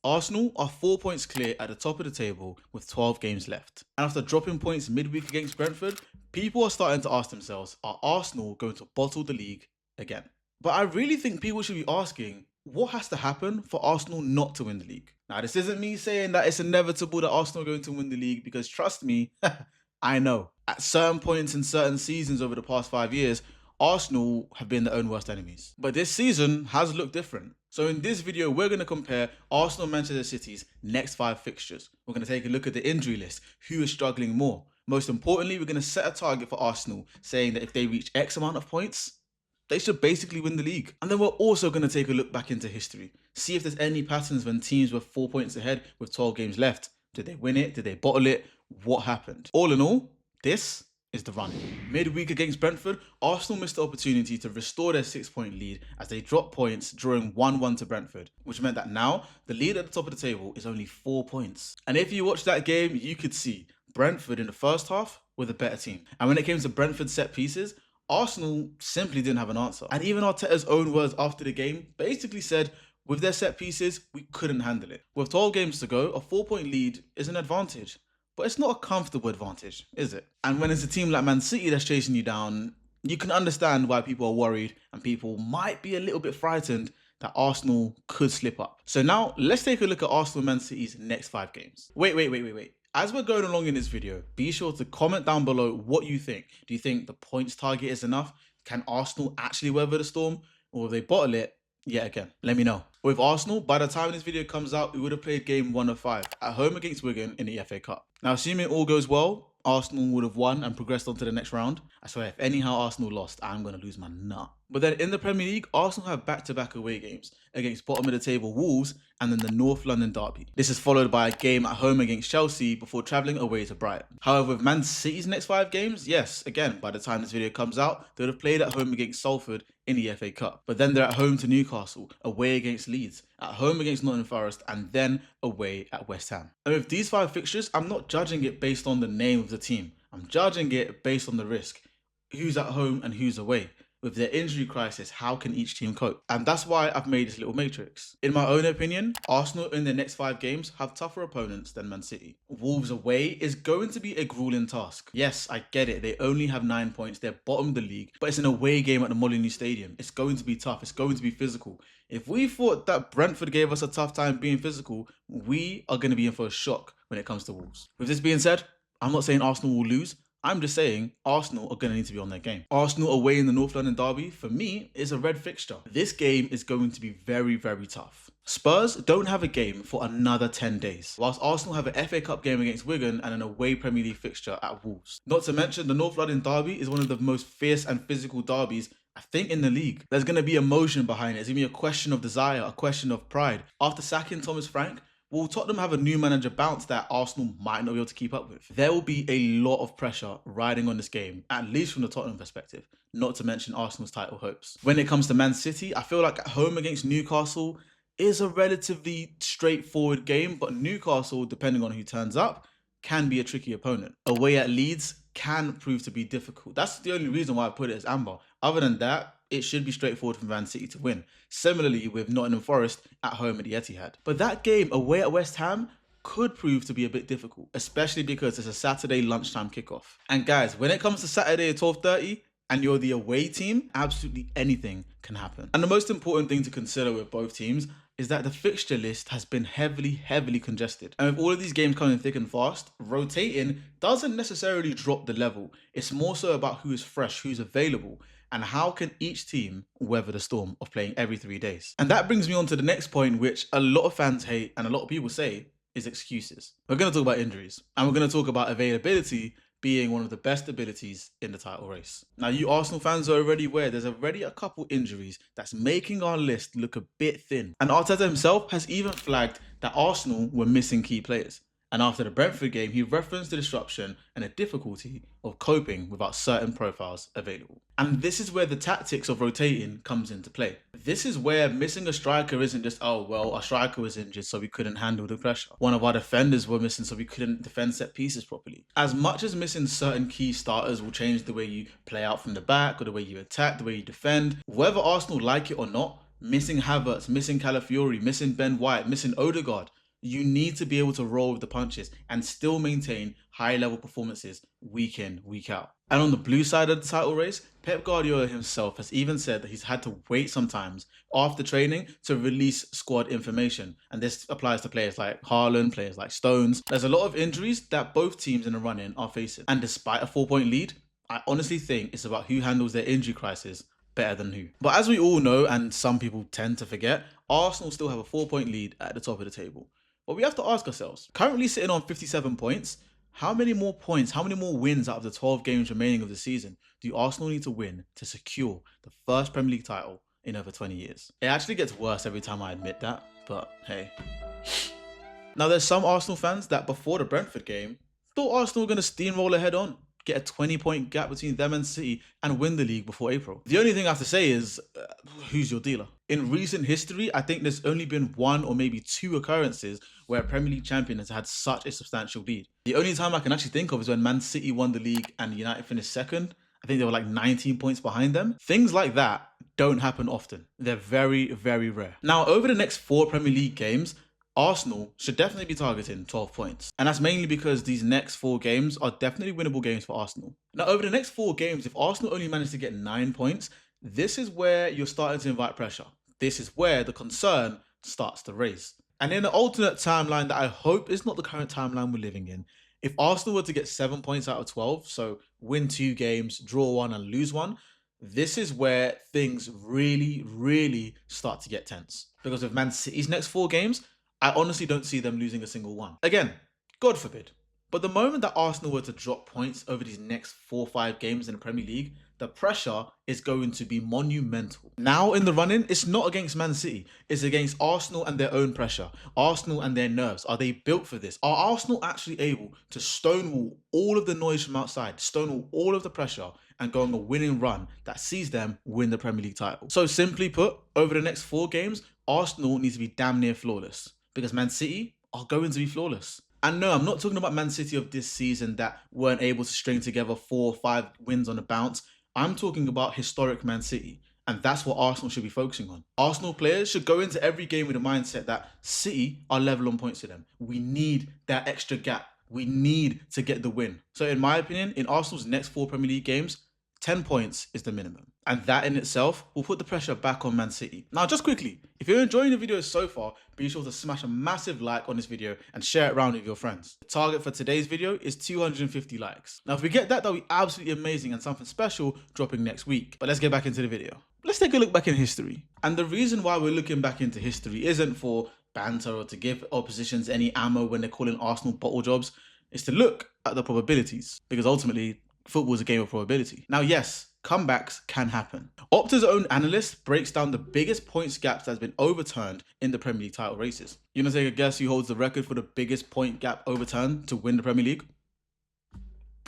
Arsenal are 4 points clear at the top of the table with 12 games left. And after dropping points midweek against Brentford, people are starting to ask themselves, are Arsenal going to bottle the league again? But I really think people should be asking, what has to happen for Arsenal not to win the league? Now, this isn't me saying that it's inevitable that Arsenal are going to win the league, because trust me, I know. At certain points in certain seasons over the past 5 years, Arsenal have been their own worst enemies. But this season has looked different. So in this video, we're going to compare Arsenal and Manchester City's next 5 fixtures. We're going to take a look at the injury list, who is struggling more. Most importantly, we're going to set a target for Arsenal, saying that if they reach X amount of points, they should basically win the league. And then we're also going to take a look back into history, see if there's any patterns when teams were 4 points ahead with 12 games left. Did they win it? Did they bottle it? What happened? All in all, this is the run. Midweek against Brentford, Arsenal missed the opportunity to restore their 6-point lead as they dropped points, drawing 1-1 to Brentford, which meant that now the lead at the top of the table is only 4 points. And if you watch that game, you could see Brentford in the first half were the better team. And when it came to Brentford set pieces, Arsenal simply didn't have an answer. And even Arteta's own words after the game basically said, with their set pieces, we couldn't handle it. With 12 games to go, a 4-point lead is an advantage. But it's not a comfortable advantage, is it? And when it's a team like Man City that's chasing you down, you can understand why people are worried and people might be a little bit frightened that Arsenal could slip up. So now let's take a look at Arsenal and Man City's next 5 games. Wait. As we're going along in this video, be sure to comment down below what you think. Do you think the points target is enough? Can Arsenal actually weather the storm? Or will they bottle it yet again? Let me know. With Arsenal, by the time this video comes out, we would have played game 1 of 5 at home against Wigan in the FA Cup. Now, assuming all goes well, Arsenal would have won and progressed on to the next round. I swear, if anyhow Arsenal lost, I'm going to lose my nut. But then in the Premier League, Arsenal have back-to-back away games against bottom of the table Wolves and then the North London derby. This is followed by a game at home against Chelsea before travelling away to Brighton. However, with Man City's next 5 games, yes, again, by the time this video comes out, they would have played at home against Salford in the FA Cup. But then they're at home to Newcastle, away against Leeds, at home against Nottingham Forest, and then away at West Ham. And with these 5 fixtures, I'm not judging it based on the name of the team. I'm judging it based on the risk. Who's at home and who's away? With their injury crisis, how can each team cope? And that's why I've made this little matrix. In my own opinion, Arsenal in their next 5 games have tougher opponents than Man City. Wolves away is going to be a grueling task. Yes, I get it. They only have 9 points. They're bottom of the league, but it's an away game at the Molineux Stadium. It's going to be tough. It's going to be physical. If we thought that Brentford gave us a tough time being physical, we are going to be in for a shock when it comes to Wolves. With this being said, I'm not saying Arsenal will lose. I'm just saying Arsenal are going to need to be on their game. Arsenal away in the North London derby, for me, is a red fixture. This game is going to be very, very tough. Spurs don't have a game for another 10 days, whilst Arsenal have an FA Cup game against Wigan and an away Premier League fixture at Wolves. Not to mention, the North London derby is one of the most fierce and physical derbies I think in the league. There's going to be emotion behind it. It's going to be a question of desire, a question of pride. After sacking Thomas Frank, will Tottenham have a new manager bounce that Arsenal might not be able to keep up with? There will be a lot of pressure riding on this game, at least from the Tottenham perspective, not to mention Arsenal's title hopes. When it comes to Man City, I feel like at home against Newcastle is a relatively straightforward game, but Newcastle, depending on who turns up, can be a tricky opponent. Away at Leeds can prove to be difficult. That's the only reason why I put it as amber. Other than that, it should be straightforward for Man City to win. Similarly with Nottingham Forest at home at the Etihad. But that game away at West Ham could prove to be a bit difficult, especially because it's a Saturday lunchtime kickoff. And guys, when it comes to Saturday at 12:30 and you're the away team, absolutely anything can happen. And the most important thing to consider with both teams is that the fixture list has been heavily congested. And with all of these games coming thick and fast, rotating doesn't necessarily drop the level. It's more so about who is fresh, who's available, and how can each team weather the storm of playing every 3 days. And that brings me on to the next point, which a lot of fans hate and a lot of people say is excuses. We're going to talk about injuries, and we're going to talk about availability being one of the best abilities in the title race. Now, you Arsenal fans are already aware there's already a couple injuries that's making our list look a bit thin. And Arteta himself has even flagged that Arsenal were missing key players. And after the Brentford game, he referenced the disruption and the difficulty of coping without certain profiles available. And this is where the tactics of rotating comes into play. This is where missing a striker isn't just, oh, well, our striker was injured, so we couldn't handle the pressure. One of our defenders were missing, so we couldn't defend set pieces properly. As much as missing certain key starters will change the way you play out from the back or the way you attack, the way you defend, whether Arsenal like it or not, missing Havertz, missing Calafiori, missing Ben White, missing Odegaard. You need to be able to roll with the punches and still maintain high level performances week in, week out. And on the blue side of the title race, Pep Guardiola himself has even said that he's had to wait sometimes after training to release squad information. And this applies to players like Haaland, players like Stones. There's a lot of injuries that both teams in the run-in are facing. And despite a 4-point lead, I honestly think it's about who handles their injury crisis better than who. But as we all know, and some people tend to forget, Arsenal still have a 4-point lead at the top of the table. But we have to ask ourselves, currently sitting on 57 points, how many more points, how many more wins out of the 12 games remaining of the season do Arsenal need to win to secure the first Premier League title in over 20 years? It actually gets worse every time I admit that, but hey. Now there's some Arsenal fans that before the Brentford game thought Arsenal were going to steamroll ahead on, get a 20-point gap between them and City and win the league before April. The only thing I have to say is, who's your dealer? In recent history, I think there's only been 1 or maybe 2 occurrences where a Premier League champion has had such a substantial lead. The only time I can actually think of is when Man City won the league and United finished second. I think they were like 19 points behind them. Things like that don't happen often. They're very, very rare. Now, over the next 4 Premier League games, Arsenal should definitely be targeting 12 points. And that's mainly because these next 4 games are definitely winnable games for Arsenal. Now, over the next 4 games, if Arsenal only manage to get 9 points, this is where you're starting to invite pressure. This is where the concern starts to raise. And in an alternate timeline that I hope is not the current timeline we're living in, if Arsenal were to get 7 points out of 12, so win 2 games, draw 1 and lose 1, this is where things really, really start to get tense. Because with Man City's next 4 games, I honestly don't see them losing a single one. Again, God forbid. But the moment that Arsenal were to drop points over these next 4 or 5 games in the Premier League, the pressure is going to be monumental. Now in the run-in, it's not against Man City. It's against Arsenal and their own pressure. Arsenal and their nerves. Are they built for this? Are Arsenal actually able to stonewall all of the noise from outside, stonewall all of the pressure, and go on a winning run that sees them win the Premier League title? So simply put, over the next 4 games, Arsenal needs to be damn near flawless, because Man City are going to be flawless. And no, I'm not talking about Man City of this season that weren't able to string together 4 or 5 wins on a bounce. I'm talking about historic Man City. And that's what Arsenal should be focusing on. Arsenal players should go into every game with a mindset that City are level on points to them. We need that extra gap. We need to get the win. So in my opinion, in Arsenal's next 4 Premier League games, 10 points is the minimum. And that in itself will put the pressure back on Man City. Now, just quickly, if you're enjoying the video so far, be sure to smash a massive like on this video and share it around with your friends. The target for today's video is 250 likes. Now, if we get that, that'll be absolutely amazing and something special dropping next week. But let's get back into the video. Let's take a look back in history. And the reason why we're looking back into history isn't for banter or to give oppositions any ammo when they're calling Arsenal bottle jobs. It's to look at the probabilities, because ultimately, football is a game of probability. Now, yes, comebacks can happen. Opta's own analyst breaks down the biggest points gaps that's been overturned in the Premier League title races. You want to take a guess who holds the record for the biggest point gap overturned to win the Premier League?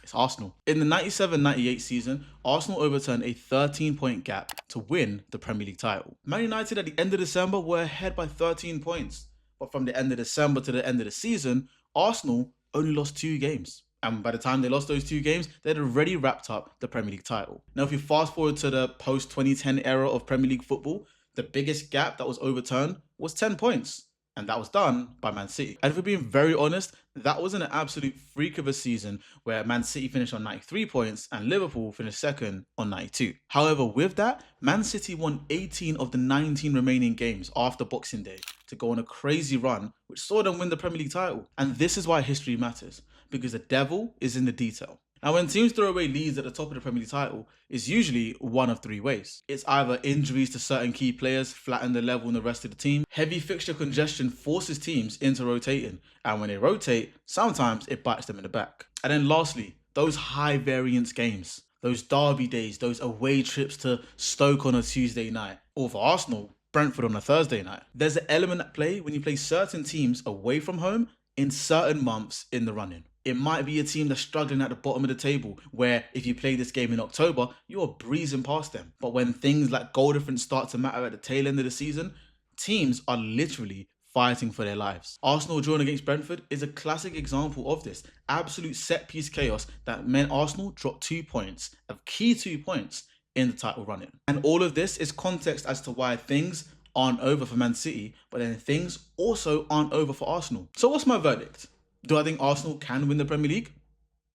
It's Arsenal. In the 97-98 season, Arsenal overturned a 13-point gap to win the Premier League title. Man United at the end of December were ahead by 13 points. But from the end of December to the end of the season, Arsenal only lost 2 games. And by the time they lost those 2 games, they'd already wrapped up the Premier League title. Now, if you fast forward to the post-2010 era of Premier League football, the biggest gap that was overturned was 10 points. And that was done by Man City. And if we're being very honest, that was an absolute freak of a season where Man City finished on 93 points and Liverpool finished second on 92. However, with that, Man City won 18 of the 19 remaining games after Boxing Day to go on a crazy run, which saw them win the Premier League title. And this is why history matters, because the devil is in the detail. Now, when teams throw away leads at the top of the Premier League title, it's usually one of 3 ways. It's either injuries to certain key players flatten the level in the rest of the team, heavy fixture congestion forces teams into rotating, and when they rotate, sometimes it bites them in the back. And then lastly, those high variance games, those derby days, those away trips to Stoke on a Tuesday night, or for Arsenal, Brentford on a Thursday night. There's an element at play when you play certain teams away from home in certain months in the run-in. It might be a team that's struggling at the bottom of the table, where if you play this game in October, you are breezing past them. But when things like goal difference start to matter at the tail end of the season, teams are literally fighting for their lives. Arsenal drawing against Brentford is a classic example of this. Absolute set-piece chaos that meant Arsenal dropped 2 points, a key 2 points, in the title run-in. And all of this is context as to why things aren't over for Man City, but then things also aren't over for Arsenal. So what's my verdict? Do I think Arsenal can win the Premier League?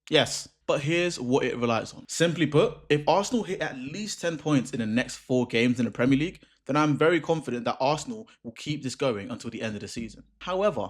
Yes, but here's what it relies on. Simply put, if Arsenal hit at least 10 points in the next 4 games in the Premier League, then I'm very confident that Arsenal will keep this going until the end of the season. However,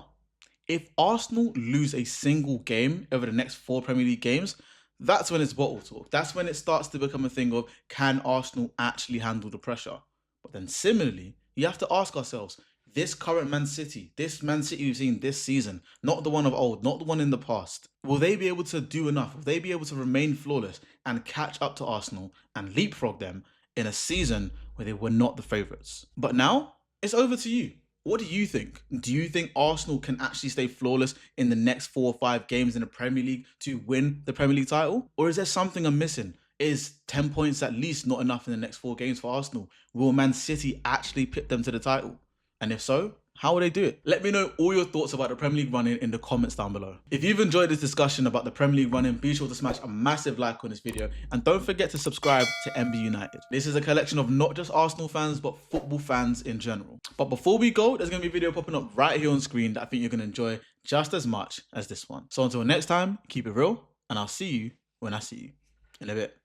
if Arsenal lose a single game over the next 4 Premier League games, that's when it's bottle talk. That's when it starts to become a thing of, can Arsenal actually handle the pressure? But then similarly, you have to ask ourselves, this current Man City, this Man City we've seen this season, not the one of old, not the one in the past, will they be able to do enough? Will they be able to remain flawless and catch up to Arsenal and leapfrog them in a season where they were not the favourites? But now, it's over to you. What do you think? Do you think Arsenal can actually stay flawless in the next 4 or 5 games in the Premier League to win the Premier League title? Or is there something I'm missing? Is 10 points at least not enough in the next 4 games for Arsenal? Will Man City actually pit them to the title? And if so, how will they do it? Let me know all your thoughts about the Premier League run-in the comments down below. If you've enjoyed this discussion about the Premier League run-in, be sure to smash a massive like on this video and don't forget to subscribe to MB United. This is a collection of not just Arsenal fans, but football fans in general. But before we go, there's going to be a video popping up right here on screen that I think you're going to enjoy just as much as this one. So until next time, keep it real, and I'll see you when I see you in a bit.